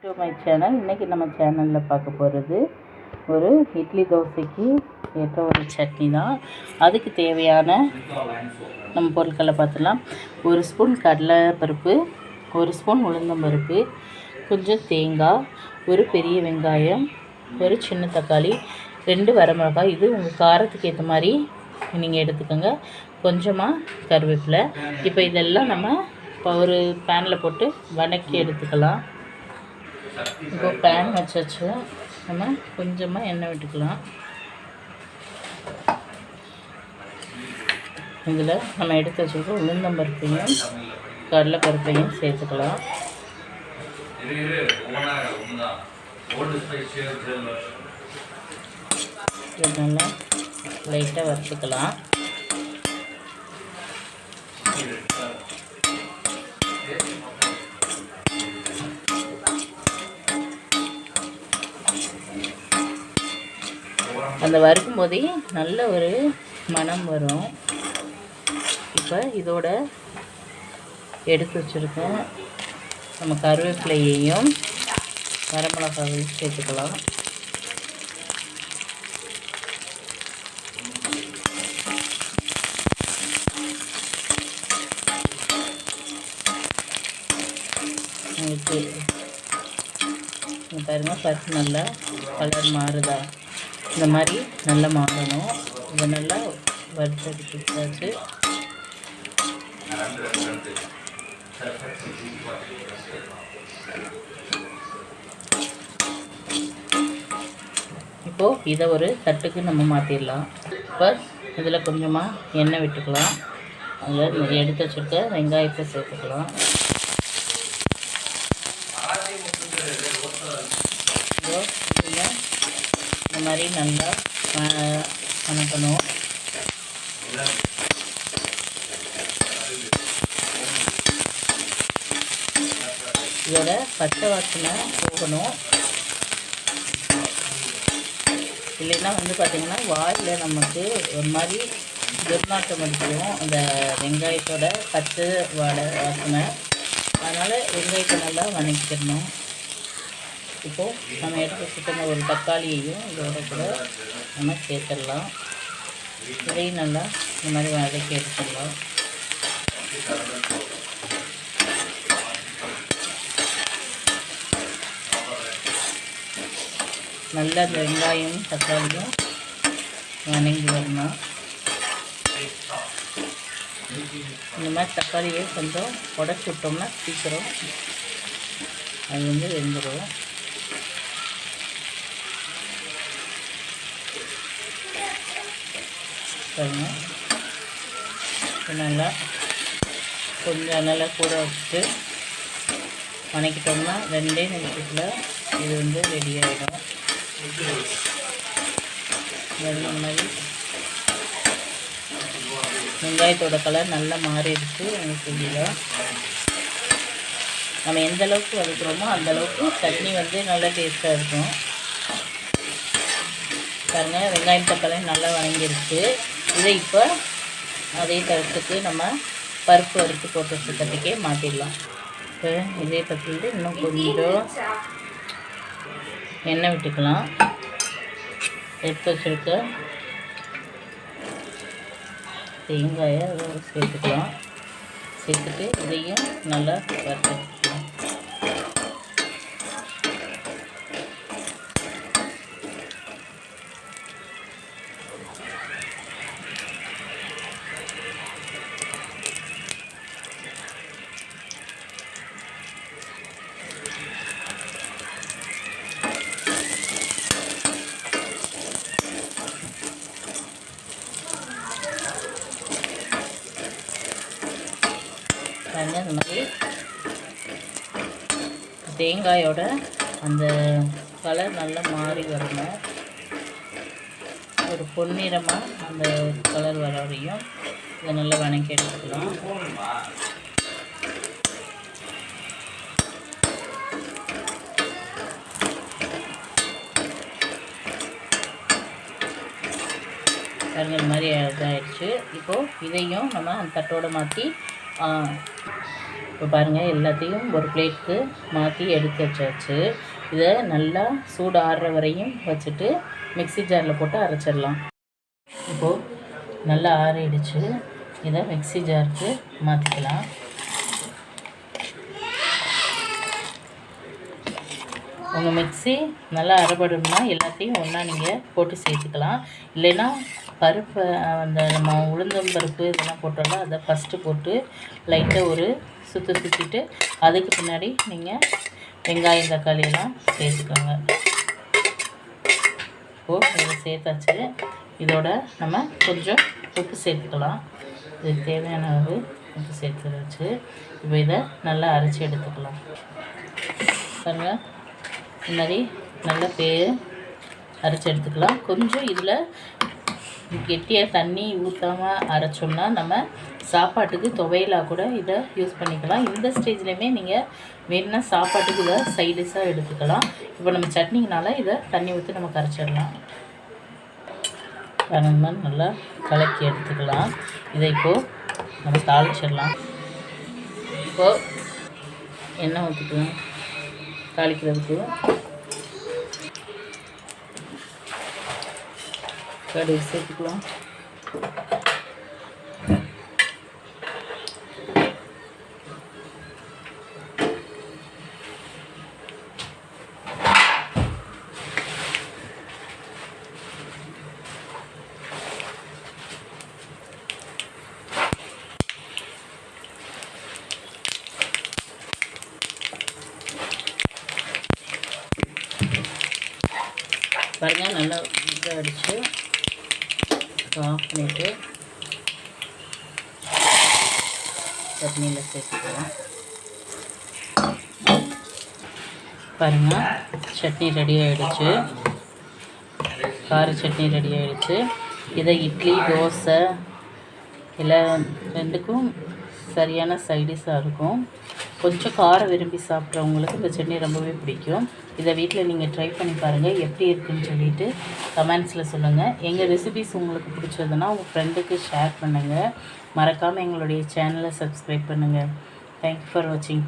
To my channel. இன்றைக்கி நம்ம சேனலில் பார்க்க போகிறது ஒரு இட்லி தோசைக்கு ஏற்ற ஒரு சட்னி தான். அதுக்கு தேவையான நம்ம பொருட்களை பார்த்துலாம். ஒரு ஸ்பூன் கடலை பருப்பு, ஒரு ஸ்பூன் உளுந்தம்பருப்பு, கொஞ்சம் தேங்காய், ஒரு பெரிய வெங்காயம், ஒரு சின்ன தக்காளி, 2 வரமிளகாய். இது உங்கள் காரத்துக்கு ஏற்ற மாதிரி நீங்கள் எடுத்துக்கோங்க. கொஞ்சமாக கருவேப்பிலை. இப்போ இதெல்லாம் நம்ம இப்போ ஒரு பேனில் போட்டு வதக்கி எடுத்துக்கலாம். இப்போ பேன் வச்சாச்சு. நம்ம கொஞ்சமாக எண்ணெய் விட்டுக்கலாம். இதில் நம்ம எடுத்து வச்சுருக்க உளுந்தம்பருப்பையும் கடலைப்பருப்பையும் சேர்த்துக்கலாம். நல்லா லைட்டாக வறுத்துக்கலாம். அந்த வறுக்கும் போதே நல்ல ஒரு மணம் வரும். இப்போ இதோட எடுத்து வச்சுருக்கேன் நம்ம கருவேப்பிலையையும் வரமிளகாயையும் சேர்த்துக்கலாம். பாருங்கள், பருப்பு நல்லா கலர் மாறுதா, இந்த மாதிரி நல்லா மாறணும். இதை நல்லா வறுத்தெடுத்துச்சு. இப்போது இதை ஒரு தட்டுக்கு நம்ம மாற்றிடலாம். இப்போ இதில் கொஞ்சமாக எண்ணெய் விட்டுக்கலாம். அதில் எடுத்து வச்சுருக்க வெங்காயத்தை சேர்த்துக்கலாம். இந்த மாதிரி நல்லா வணக்கணும். இதோட பச்சை வாசனை போகணும். இல்லைன்னா பார்த்திங்கன்னா வாயில் நமக்கு ஒரு மாதிரி துர்நாற்றம் அடிச்சிடும் அந்த வெங்காயத்தோட பச்சை வாசனை. அதனால் வெங்காயத்தை நல்லா வதக்கிடணும். இப்போது நம்ம எடுத்து வச்சுக்கிற ஒரு தக்காளியையும் இதோட கூட நம்ம சேர்த்துடலாம். இதையும் நல்லா இந்த மாதிரி வதக்கி எடுத்துடலாம். நல்லா இந்த வெங்காயம் தக்காளியும் வதங்கி வரணும். இந்த மாதிரி தக்காளியை கொஞ்சம் உடச்சி விட்டோம்னா சீக்கிரம் அது வெந்துடும். நல்லா கொஞ்சம் நல்லா கூட வச்சுட்டு வதக்கிட்டோம்னா 2 நிமிஷத்தில் இது ரெடி ஆகிடும். இந்த மாதிரி வெங்காயத்தோட கலர் நல்லா மாறிடுச்சு. எனக்கு தெரியல. நம்ம எந்த அளவுக்கு வதக்குறோமோ அந்தளவுக்கு சட்னி நல்லா டேஸ்ட்டாக இருக்கும். பாருங்கள், வெங்காயம் தக்காளி நல்லா வதங்கிருச்சு. இதை இப்போ அதே தரத்துக்கு நம்ம பருப்பு வறுத்து போட்டு வச்சுக்கிறதுக்கே மாற்றிடலாம். இப்போ இதே பற்றிட்டு இன்னும் கொஞ்சம் எண்ணெய் விட்டுக்கலாம். எடுத்து வச்சுருக்க தேங்காயை சேர்த்துக்கலாம். சேர்த்துட்டு இதையும் நல்லா வறுத்துக்கலாம். இந்த மாதிரி தேங்காயோட அந்த கலர் நல்லா மாறி வரணும். ஒரு பொன்னிறமாக அந்த கலர் வர வரையும் இதை நல்லா வதக்கி எடுத்துக்கலாம். பாருங்கள், இந்த மாதிரி இதாகிடுச்சு. இப்போது இதையும் நம்ம அந்த தட்டோடு மாற்றி இப்போ பாருங்கள், எல்லாத்தையும் ஒரு பிளேட்டுக்கு மாற்றி எடுத்து வச்சாச்சு. இதை நல்லா சூடு ஆறுற வரையும் வச்சுட்டு மிக்ஸி ஜாரில் போட்டு அரைச்சிடலாம். இப்போது நல்லா ஆறிடுச்சு. இதை மிக்ஸி ஜாருக்கு மாற்றிக்கலாம். உங்கள் மிக்ஸி நல்லா அரைபடணும்னா எல்லாத்தையும் ஒன்றா நீங்கள் போட்டு சேர்த்துக்கலாம். இல்லைன்னா பருப்பு, அந்த நம்ம உளுந்தம் பருப்பு இதெல்லாம் போட்டோம்னா அதை ஃபஸ்ட்டு போட்டு லைட்டாக ஒரு சுற்றிட்டு அதுக்கு பின்னாடி நீங்கள் வெங்காயம் தக்காளி எல்லாம் சேர்த்துக்கோங்க. இப்போது இதை சேர்த்தாச்சு. இதோட நம்ம கொஞ்சம் உப்பு சேர்த்துக்கலாம். இதுக்கு தேவையான அளவு உப்பு சேர்த்துச்சு. இப்போ இதை நல்லா அரைச்சி எடுத்துக்கலாம். பாருங்கள், இந்த மாதிரி நல்லா அரைச்சி எடுத்துக்கலாம். கொஞ்சம் இதில் கெட்டியாக தண்ணி ஊற்றாமல் அரைச்சோம்னா நம்ம சாப்பாட்டுக்கு துவையலாக கூட இதை யூஸ் பண்ணிக்கலாம். இந்த ஸ்டேஜ்லேயுமே நீங்கள் வேணும்னா சாப்பாட்டுக்கு இதை சைடிஷாக எடுத்துக்கலாம். இப்போ நம்ம சட்னினால இதை தண்ணி ஊற்றி நம்ம கரைச்சிடலாம். பாருங்க, நல்லா கலக்கி எடுத்துக்கலாம். இதை இப்போது நம்ம தாளிச்சிடலாம். இப்போது எண்ணெய் ஊற்றிக்கலாம். தாளிக்கிறதுக்கு கடுகு சேர்த்துக்கலாம். பாருங்கள், நல்லா இதாக அடித்து ஆஃப் பண்ணிவிட்டு சட்னியில் சேர்த்துக்கலாம். பாருங்கள், சட்னி ரெடி ஆகிடுச்சு. கார சட்னி ரெடி ஆகிடுச்சு. இதை இட்லி, தோசை எல்லாம் ரெண்டுக்கும் சரியான சைடிஷாக இருக்கும். கொஞ்சம் காரம் விரும்பி சாப்பிட்றவங்களுக்கு இந்த சட்னி ரொம்பவே பிடிக்கும். இதை வீட்டில் நீங்கள் ட்ரை பண்ணி பாருங்கள். எப்படி இருக்குதுன்னு சொல்லிவிட்டு கமெண்ட்ஸில் சொல்லுங்கள். எங்கள் ரெசிபிஸ் உங்களுக்கு பிடிச்சதுன்னா உங்கள் ஃப்ரெண்டுக்கு ஷேர் பண்ணுங்கள். மறக்காமல் எங்களுடைய சேனலை சப்ஸ்கிரைப் பண்ணுங்கள். தேங்க்யூ ஃபார் வாட்சிங்.